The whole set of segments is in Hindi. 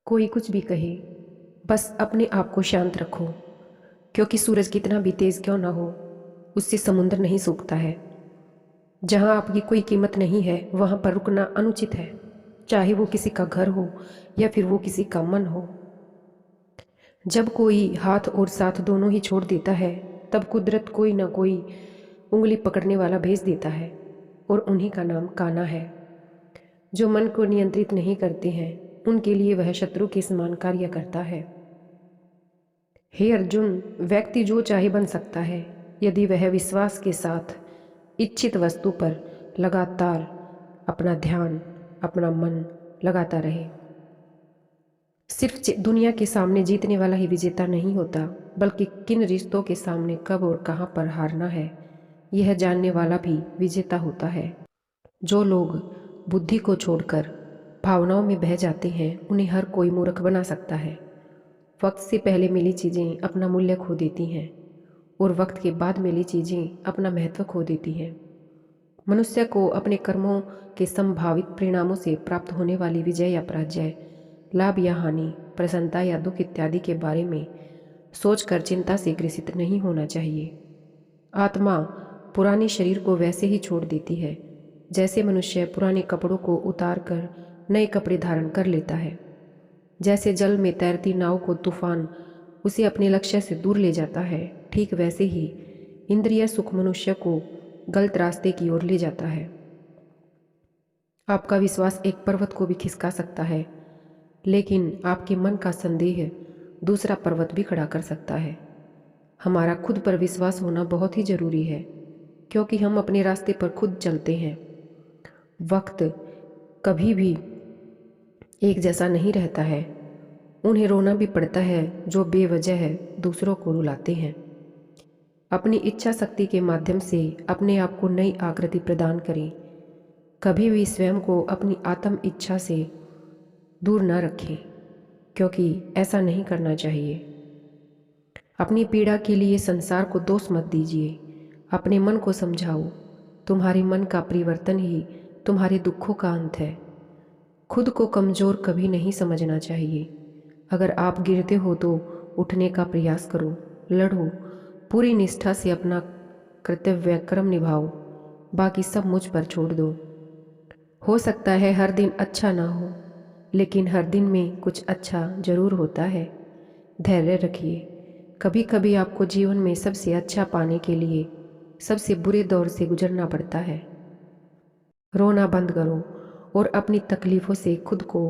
कोई कुछ भी कहे, बस अपने आप को शांत रखो, क्योंकि सूरज कितना भी तेज क्यों ना हो, उससे समुद्र नहीं सूखता है। जहाँ आपकी कोई कीमत नहीं है वहाँ पर रुकना अनुचित है, चाहे वो किसी का घर हो या फिर वो किसी का मन हो। जब कोई हाथ और साथ दोनों ही छोड़ देता है, तब कुदरत कोई ना कोई उंगली पकड़ने वाला भेज देता है, और उन्हीं का नाम कान्हा है। जो मन को नियंत्रित नहीं करते हैं, उनके लिए वह शत्रु के समान कार्य करता है। हे अर्जुन, व्यक्ति जो चाहे बन सकता है, यदि वह विश्वास के साथ इच्छित वस्तु पर लगातार अपना ध्यान, अपना मन लगाता रहे। सिर्फ दुनिया के सामने जीतने वाला ही विजेता नहीं होता, बल्कि किन रिश्तों के सामने कब और कहाँ पर हारना है, यह जानने वाला भी विजेता होता है। जो लोग बुद्धि को छोड़कर भावनाओं में बह जाते हैं, उन्हें हर कोई मूर्ख बना सकता है। वक्त से पहले मिली चीज़ें अपना मूल्य खो देती हैं, और वक्त के बाद मिली चीज़ें अपना महत्व खो देती हैं। मनुष्य को अपने कर्मों के संभावित परिणामों से प्राप्त होने वाली विजय या पराजय, लाभ या हानि, प्रसन्नता या दुख इत्यादि के बारे में सोचकर चिंता से ग्रसित नहीं होना चाहिए। आत्मा पुराने शरीर को वैसे ही छोड़ देती है जैसे मनुष्य पुराने कपड़ों को उतार कर नए कपड़े धारण कर लेता है। जैसे जल में तैरती नाव को तूफान उसे अपने लक्ष्य से दूर ले जाता है, ठीक वैसे ही इंद्रिय सुख मनुष्य को गलत रास्ते की ओर ले जाता है। आपका विश्वास एक पर्वत को भी खिसका सकता है, लेकिन आपके मन का संदेह दूसरा पर्वत भी खड़ा कर सकता है। हमारा खुद पर विश्वास होना बहुत ही जरूरी है, क्योंकि हम अपने रास्ते पर खुद चलते हैं। वक्त कभी भी एक जैसा नहीं रहता है। उन्हें रोना भी पड़ता है जो बेवजह है दूसरों को रुलाते हैं। अपनी इच्छा शक्ति के माध्यम से अपने आप को नई आकृति प्रदान करें। कभी भी स्वयं को अपनी आत्म इच्छा से दूर न रखें, क्योंकि ऐसा नहीं करना चाहिए। अपनी पीड़ा के लिए संसार को दोष मत दीजिए। अपने मन को समझाओ, तुम्हारे मन का परिवर्तन ही तुम्हारे दुखों का अंत है। खुद को कमज़ोर कभी नहीं समझना चाहिए। अगर आप गिरते हो तो उठने का प्रयास करो, लड़ो, पूरी निष्ठा से अपना कर्तव्य कर्म निभाओ, बाकी सब मुझ पर छोड़ दो। हो सकता है हर दिन अच्छा ना हो, लेकिन हर दिन में कुछ अच्छा जरूर होता है। धैर्य रखिए। कभी कभी आपको जीवन में सबसे अच्छा पाने के लिए सबसे बुरे दौर से गुजरना पड़ता है। रोना बंद करो और अपनी तकलीफ़ों से खुद को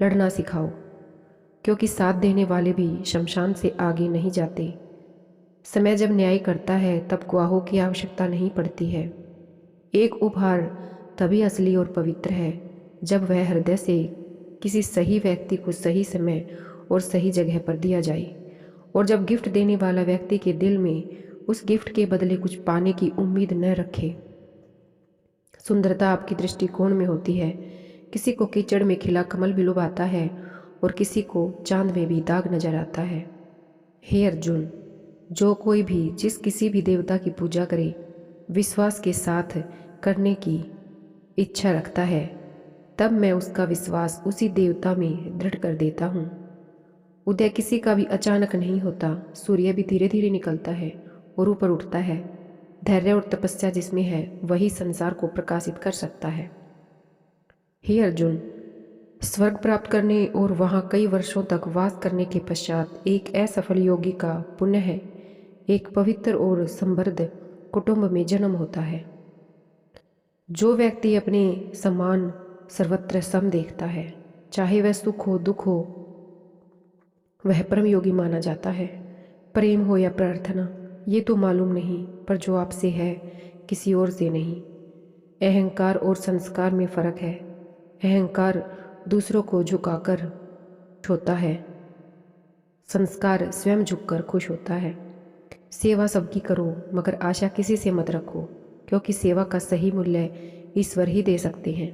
लड़ना सिखाओ, क्योंकि साथ देने वाले भी शमशान से आगे नहीं जाते। समय जब न्याय करता है तब गवाहों की आवश्यकता नहीं पड़ती है। एक उपहार तभी असली और पवित्र है जब वह हृदय से किसी सही व्यक्ति को सही समय और सही जगह पर दिया जाए, और जब गिफ्ट देने वाला व्यक्ति के दिल में उस गिफ्ट के बदले कुछ पाने की उम्मीद न रखे। सुंदरता आपकी दृष्टिकोण में होती है। किसी को कीचड़ में खिला कमल भी लुभाता है, और किसी को चांद में भी दाग नजर आता है। हे अर्जुन, जो कोई भी जिस किसी भी देवता की पूजा करे, विश्वास के साथ करने की इच्छा रखता है, तब मैं उसका विश्वास उसी देवता में दृढ़ कर देता हूँ। उदय किसी का भी अचानक नहीं होता। सूर्य भी धीरे धीरे निकलता है और ऊपर उठता है। धैर्य और तपस्या जिसमें है वही संसार को प्रकाशित कर सकता है। हे अर्जुन, स्वर्ग प्राप्त करने और वहाँ कई वर्षों तक वास करने के पश्चात एक असफल योगी का पुण्य है एक पवित्र और समृद्ध कुटुंब में जन्म होता है। जो व्यक्ति अपने समान सर्वत्र सम देखता है, चाहे वह सुख हो दुख हो, वह परम योगी माना जाता है। प्रेम हो या प्रार्थना, ये तो मालूम नहीं, पर जो आपसे है किसी और से नहीं। अहंकार और संस्कार में फर्क है। अहंकार दूसरों को झुकाकर होता है, संस्कार स्वयं झुककर खुश होता है। सेवा सबकी करो, मगर आशा किसी से मत रखो, क्योंकि सेवा का सही मूल्य ईश्वर ही दे सकते हैं।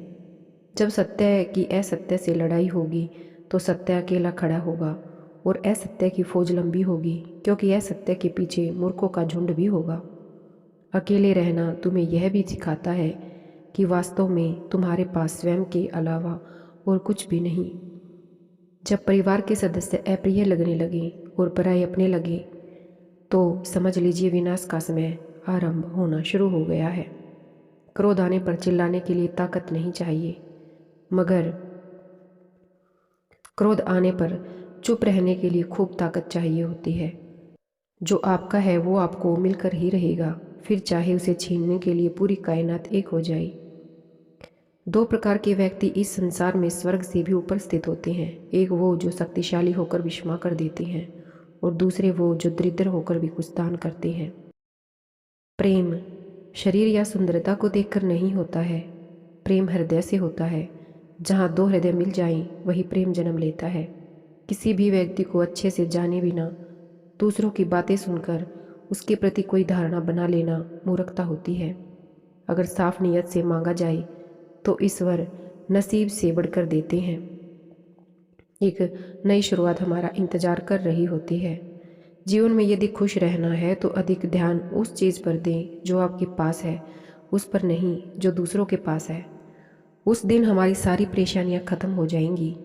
जब सत्य की असत्य से लड़ाई होगी तो सत्य अकेला खड़ा होगा, और असत्य की फौज लंबी होगी, क्योंकि असत्य के पीछे मूर्खों का झुंड भी होगा। अकेले रहना तुम्हें यह भी सिखाता है कि वास्तव में तुम्हारे पास स्वयं के अलावा और कुछ भी नहीं। जब परिवार के सदस्य अप्रिय लगने लगे और पराये अपने लगे तो समझ लीजिए विनाश का समय आरंभ होना शुरू हो गया है। क्रोध आने पर चिल्लाने के लिए ताकत नहीं चाहिए, मगर क्रोध आने पर चुप रहने के लिए खूब ताकत चाहिए होती है। जो आपका है वो आपको मिलकर ही रहेगा, फिर चाहे उसे छीनने के लिए पूरी कायनात एक हो जाए। दो प्रकार के व्यक्ति इस संसार में स्वर्ग से भी ऊपर स्थित होते हैं। एक वो जो शक्तिशाली होकर विस्मय कर देते हैं और दूसरे वो जो दरिद्र होकर भी कुछ दान करते हैं। प्रेम शरीर या सुंदरता को देखकर नहीं होता है, प्रेम हृदय से होता है। जहाँ दो हृदय मिल जाएं वही प्रेम जन्म लेता है। किसी भी व्यक्ति को अच्छे से जाने बिना दूसरों की बातें सुनकर उसके प्रति कोई धारणा बना लेना मूर्खता होती है। अगर साफ नीयत से मांगा जाए तो ईश्वर नसीब से बढ़कर देते हैं। एक नई शुरुआत हमारा इंतजार कर रही होती है। जीवन में यदि खुश रहना है तो अधिक ध्यान उस चीज़ पर दें जो आपके पास है, उस पर नहीं जो दूसरों के पास है। उस दिन हमारी सारी परेशानियां खत्म हो जाएंगी,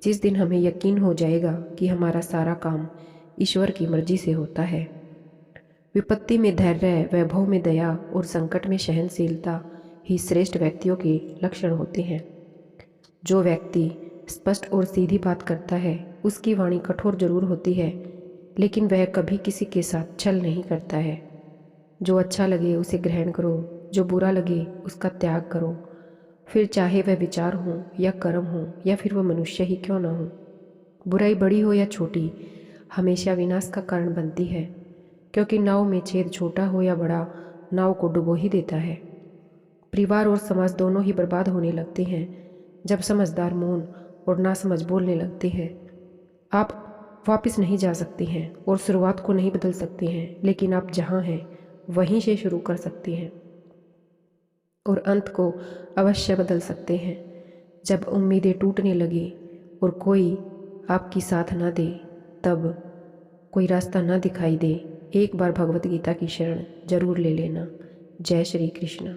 जिस दिन हमें यकीन हो जाएगा कि हमारा सारा काम ईश्वर की मर्जी से होता है। विपत्ति में धैर्य, वैभव में दया और संकट में सहनशीलता ही श्रेष्ठ व्यक्तियों के लक्षण होते हैं। जो व्यक्ति स्पष्ट और सीधी बात करता है उसकी वाणी कठोर जरूर होती है, लेकिन वह कभी किसी के साथ छल नहीं करता है। जो अच्छा लगे उसे ग्रहण करो, जो बुरा लगे उसका त्याग करो, फिर चाहे वह विचार हो या कर्म हो या फिर वह मनुष्य ही क्यों ना हो। बुराई बड़ी हो या छोटी हमेशा विनाश का कारण बनती है, क्योंकि नाव में छेद छोटा हो या बड़ा नाव को डुबो ही देता है। परिवार और समाज दोनों ही बर्बाद होने लगते हैं जब समझदार मौन और नासमझ बोलने लगते हैं। आप वापस नहीं जा सकते हैं और शुरुआत को नहीं बदल सकते हैं, लेकिन आप जहाँ हैं वहीं से शुरू कर सकते हैं और अंत को अवश्य बदल सकते हैं। जब उम्मीदें टूटने लगे और कोई आपकी साथ ना दे, तब कोई रास्ता ना दिखाई दे, एक बार भगवत गीता की शरण जरूर ले लेना। जय श्री कृष्ण।